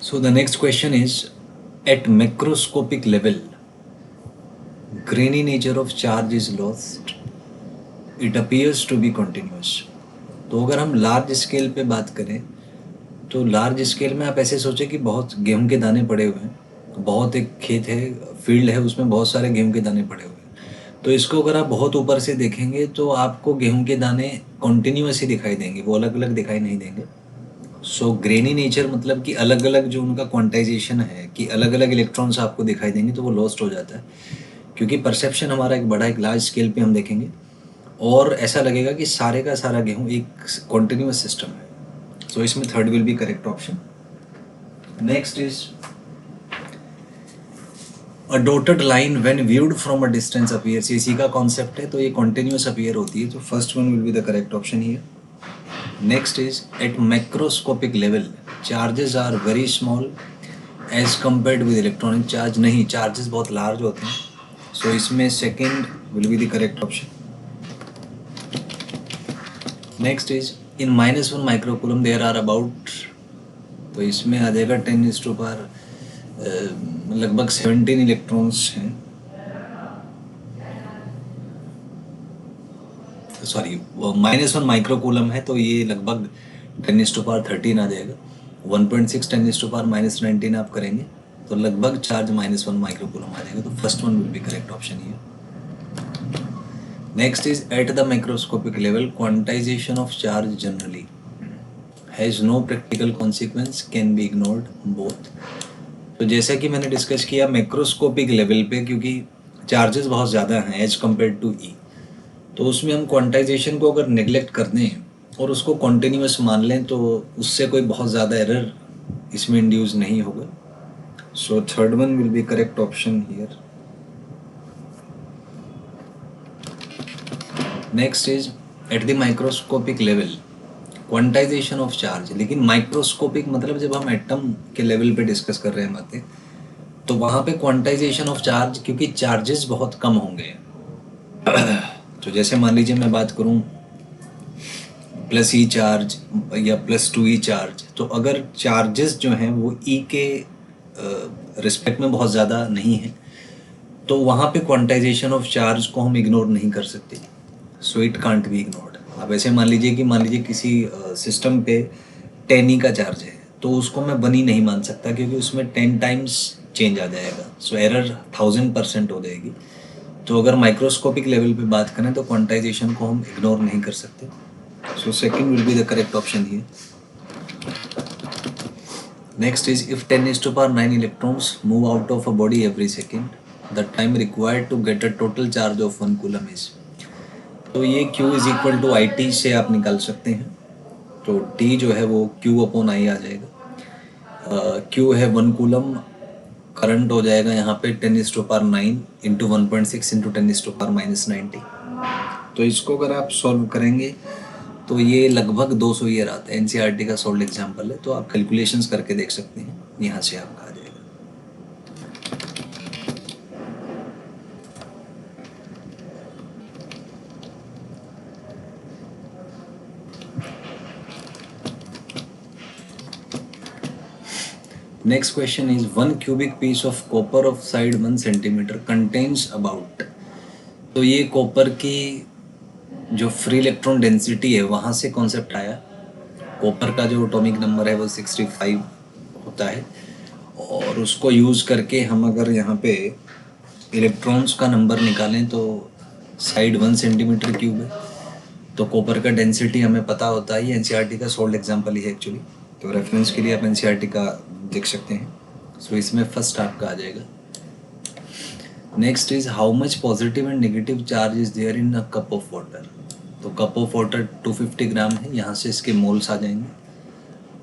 So the next question is, at macroscopic level, grainy nature of charge is lost. It appears to be continuous. तो अगर हम large scale पे बात करें तो लार्ज स्केल में आप ऐसे सोचें कि बहुत गेहूं के दाने पड़े हुए हैं, बहुत एक खेत है, फील्ड है, उसमें बहुत सारे गेहूं के दाने पड़े हुए हैं। तो इसको अगर आप बहुत ऊपर से देखेंगे तो आपको गेहूं के दाने कॉन्टिन्यूस ही दिखाई देंगे, वो अलग अलग दिखाई नहीं देंगे। सो ग्रेनी नेचर मतलब कि अलग अलग जो उनका क्वांटाइजेशन है कि अलग अलग इलेक्ट्रॉन्स आपको दिखाई देंगे, तो वो लॉस्ट हो जाता है क्योंकि परसेप्शन हमारा एक बड़ा एक लार्ज स्केल पे हम देखेंगे और ऐसा लगेगा कि सारे का सारा गेहूं एक कॉन्टिन्यूस सिस्टम है। सो इसमें third will be correct option. Next is a dotted line when viewed from a distance appears. इसी का कॉन्सेप्ट है, तो ये कॉन्टिन्यूस अपीयर होती है, तो first one will be the correct option here. Next is at macroscopic level charges are very small as compared with electronic charge. नहीं, charges बहुत लार्ज होते हैं, सो इसमें second will be the correct option. Next is in -1 microcoulomb there are about, तो इसमें आ जाएगा 10⁻⁴ लगभग 17 electrons हैं, सॉरी -1 माइक्रोकूलम है तो ये लगभग 10⁻13 आ जाएगा। 1.6 10⁻⁻19 आप करेंगे तो लगभग चार्ज -1 माइक्रोकूलम आ जाएगा, तो first one will be correct option here. Next is at the microscopic level quantization of charge generally has no practical consequence can be ignored both. तो जैसा कि मैंने डिस्कस किया मैक्रोस्कोपिक लेवल पे, क्योंकि चार्जेस बहुत ज़्यादा हैं एज कम्पेयर टू ई, तो उसमें हम क्वांटाइजेशन को अगर नेग्लेक्ट कर दें और उसको कॉन्टिन्यूस मान लें तो उससे कोई बहुत ज़्यादा एरर इसमें इंड्यूस नहीं होगा। So third one will be correct option here. Next is at the microscopic level quantization of charge. लेकिन माइक्रोस्कोपिक मतलब जब हम एटम के लेवल पे डिस्कस कर रहे हैं बातें, तो वहाँ पे क्वांटाइजेशन ऑफ चार्ज, क्योंकि चार्जेस बहुत कम होंगे। तो जैसे मान लीजिए मैं बात करूँ +E चार्ज या +2E चार्ज, तो अगर चार्जेस जो हैं वो E के रिस्पेक्ट में बहुत ज़्यादा नहीं है तो वहाँ पे क्वांटाइजेशन ऑफ चार्ज को हम इग्नोर नहीं कर सकते, so it can't be ignored. अब ऐसे मान लीजिए किसी सिस्टम पे 10E का चार्ज है तो उसको मैं 1E नहीं मान सकता क्योंकि उसमें 10 टाइम्स चेंज आ जाएगा, सो एरर 1000% हो जाएगी। तो अगर माइक्रोस्कोपिक लेवल पे बात करें तो क्वांटाइजेशन को हम इग्नोर नहीं कर सकते, so second will be the correct option here. Next is if 10⁻9 electrons move out of a body every second the time required to get a total charge of 1 coulomb is. तो ये Q is equal to IT से आप निकाल सकते हैं, तो T जो है वो Q/I आ जाएगा। Q है 1 कूलम, करंट हो जाएगा यहाँ पे 10⁻9 इंटू 1.6 इंटू 10⁻⁻90। तो इसको अगर आप सॉल्व करेंगे तो ये लगभग 200 ईयर आता है। NCERT का सोल्ड एग्जाम्पल है, तो आप कैलकुलेशंस करके देख सकते हैं, यहाँ से आपका आ जाएगा। Next question is 1 cubic piece of copper of side 1 centimeter contains about, तो ये कॉपर की जो फ्री इलेक्ट्रॉन डेंसिटी है वहाँ से कॉन्सेप्ट आया। कॉपर का जो एटॉमिक नंबर है वो 65 होता है और उसको यूज़ करके हम अगर यहाँ पे इलेक्ट्रॉन्स का नंबर निकालें तो साइड 1 सेंटीमीटर क्यूब है, तो कॉपर का डेंसिटी हमें पता होता है। ये NCERT का सोल्ड एग्जाम्पल ही है एक्चुअली, तो रेफरेंस के लिए आप NCERT का देख सकते हैं। सो इसमें फर्स्ट आपका आ जाएगा। Next is how much positive and negative charge is there in a cup of water. तो कप ऑफ वाटर 250 ग्राम है, यहाँ से इसके मोल्स आ जाएंगे।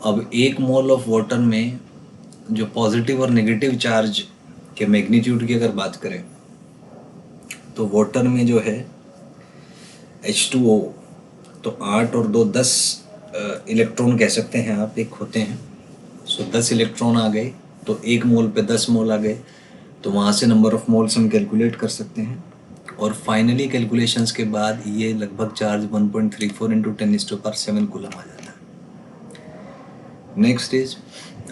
अब 1 मोल ऑफ वाटर में जो पॉजिटिव और नेगेटिव चार्ज के मैग्नीट्यूड की अगर बात करें तो वाटर में जो है H2O, तो 8 और 2 10 इलेक्ट्रॉन कह सकते हैं आप, एक होते हैं। सो 10 इलेक्ट्रॉन आ गए तो 1 मोल पे 10 मोल आ गए, तो वहाँ से नंबर ऑफ मोल्स हम कैलकुलेट कर सकते हैं और फाइनली कैलकुलेशंस के बाद ये लगभग चार्ज 1.34 इंटू 10⁻7 कूलम आ जाता है। Next is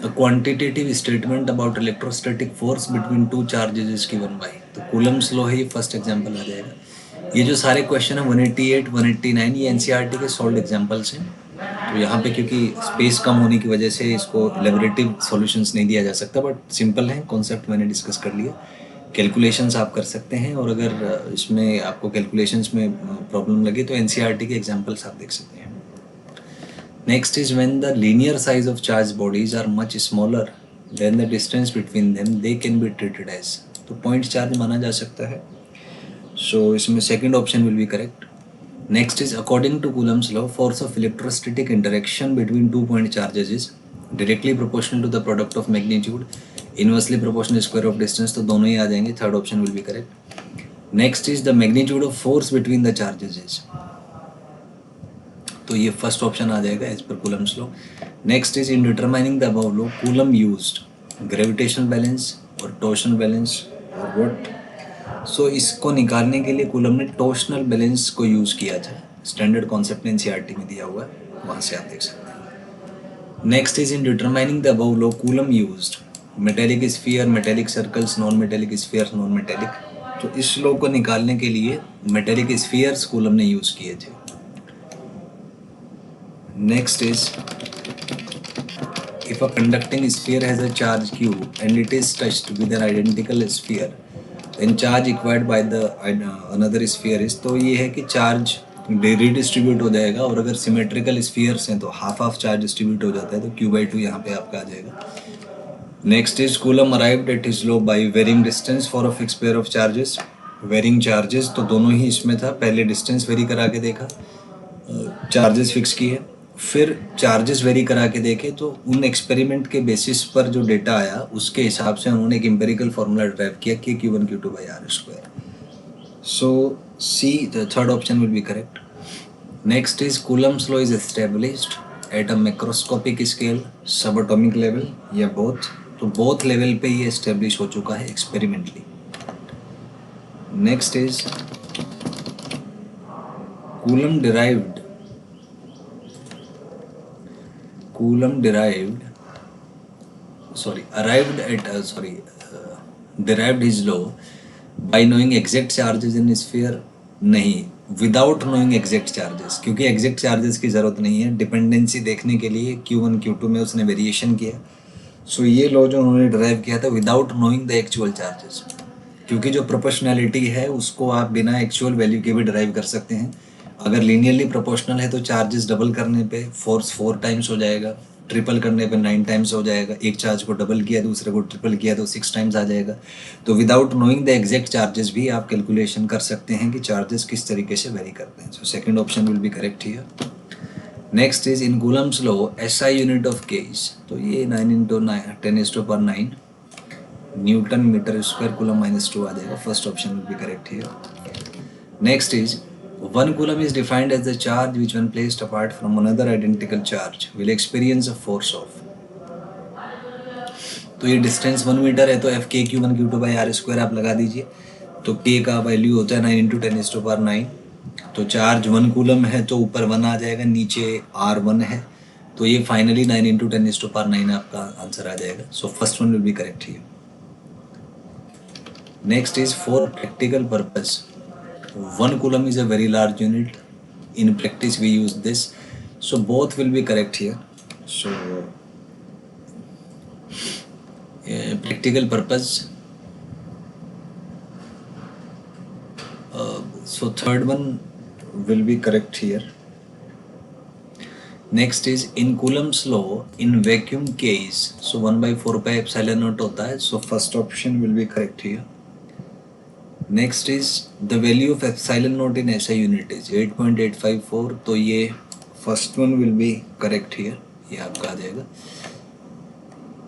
a quantitative statement about electrostatic force between two charges is given by, तो कूलम्स लॉ है, ये फर्स्ट एग्जांपल आ जाएगा। ये जो सारे क्वेश्चन है 188 189 ये एनसीईआरटी के सॉल्व एग्जांपल्स हैं। तो यहाँ पे क्योंकि स्पेस कम होने की वजह से इसको इलेबोरेटिव सॉल्यूशंस नहीं दिया जा सकता, बट सिंपल है, कॉन्सेप्ट मैंने डिस्कस कर लिया। कैलकुलेशंस आप कर सकते हैं, और अगर इसमें आपको कैलकुलेशंस में प्रॉब्लम लगे तो एनसीईआरटी के एग्जांपल्स आप देख सकते हैं। Next is when the linear size of charged bodies are much smaller than the distance between them, they can be treated as, तो point charge माना जा सकता है। So इसमें second option will be correct. Next is according to Coulomb's law, force of electrostatic interaction between two point charges is directly proportional to the product of magnitude, inversely proportional square of distance, तो दोनों ही आ जाएंगे, third option will be correct. Next is the magnitude of force between the charges is, तो ये first option आ जाएगा as per Coulomb's law. Next is in determining the above law Coulomb used gravitational balance और torsional balance और what. So इसको निकालने के लिए coulomb ने टॉर्शनल बैलेंस को यूज़ किया था, स्टैंडर्ड कॉन्सेप्ट एनसीईआरटी में दिया हुआ है, वहाँ से आप देख सकते हैं। Next is in determining the above law Coulomb used metallic sphere, metallic circles, non metallic sphere, non metallic. तो इस लॉ को निकालने के लिए मेटेलिक स्फीयर्स कूलम ने यूज़ किए थे। Next is if a conducting sphere has a charge q and it is touched with an identical sphere, then charge acquired by the another sphere is, तो ये है कि चार्ज रीडिस्ट्रीब्यूट हो जाएगा, और अगर सिमेट्रिकल स्फीयर्स हैं तो हाफ हाफ चार्ज डिस्ट्रीब्यूट हो जाता है, तो q/2 यहाँ पे आपका आ जाएगा। Next is Coulomb arrived at his law by varying distance for a fix pair of charges, varying charges, तो दोनों ही इसमें था, पहले डिस्टेंस वेरी करा के देखा, चार्जेस फिक्स किए, फिर चार्जेस वेरी करा के देखे, तो उन एक्सपेरिमेंट के बेसिस पर जो डेटा आया उसके हिसाब से उन्होंने एक एम्पेरिकल फार्मूला ड्राइव किया कि Q1 Q2 by R²। So see the third option will be correct. Next is Coulomb's law is established at a macroscopic scale, सब एटॉमिक लेवल या बोथ, तो बोथ लेवल पे ये एस्टेब्लिश हो चुका है experimentally. Next is coulomb derived derived his law by knowing exact charges in sphere, नहीं, without knowing exact charges, क्योंकि एग्जैक्ट चार्जेस की ज़रूरत नहीं है, डिपेंडेंसी देखने के लिए Q1 Q2 में उसने वेरिएशन किया। सो ये लॉ जो उन्होंने ड्राइव किया था without knowing the actual charges, क्योंकि जो प्रोपोर्शनैलिटी है उसको आप बिना एक्चुअल वैल्यू के भी ड्राइव कर सकते हैं। अगर लीनियरली प्रोपोर्शनल है तो चार्जेस डबल करने पे फोर्स 4 टाइम्स हो जाएगा, ट्रिपल करने पे 9 टाइम्स हो जाएगा, एक चार्ज को डबल किया दूसरे को ट्रिपल किया तो 6 टाइम्स आ जाएगा। तो without knowing the exact charges भी आप कैलकुलेशन कर सकते हैं कि चार्जेस किस तरीके से वेरी करते हैं। So second option will be correct here. Next is in Coulomb's law SI unit of k's, तो ये 9 × 10⁻⁹ न्यूटन मीटर स्क्वायर कूलम -2 आ जाएगा, first option will be correct here. Next is 1 coulomb is defined as the charge which when placed apart from another identical charge will experience a force of, तो ये distance 1 metre है तो F K Q1 Q2 by R² आप लगा दीजिए, तो K का value होता है 9 × 10⁹, तो चार्ज 1 कूलम है तो ऊपर 1 आ जाएगा, नीचे R1 है, तो ये फाइनली 9 × 10⁹ आपका आंसर आ जाएगा। So first one will be correct here. Next is for practical purpose 1 coulomb is a very large unit. In practice we use this, so both will be correct here. So practical purpose, so third one will be correct here. Next is in Coulomb's law in vacuum case, so 1/4πε0 होता है, so first option will be correct here. Next is the value of ε0 in SI unit is 8.854, तो ये first one will be correct here, ये आपका आ जाएगा।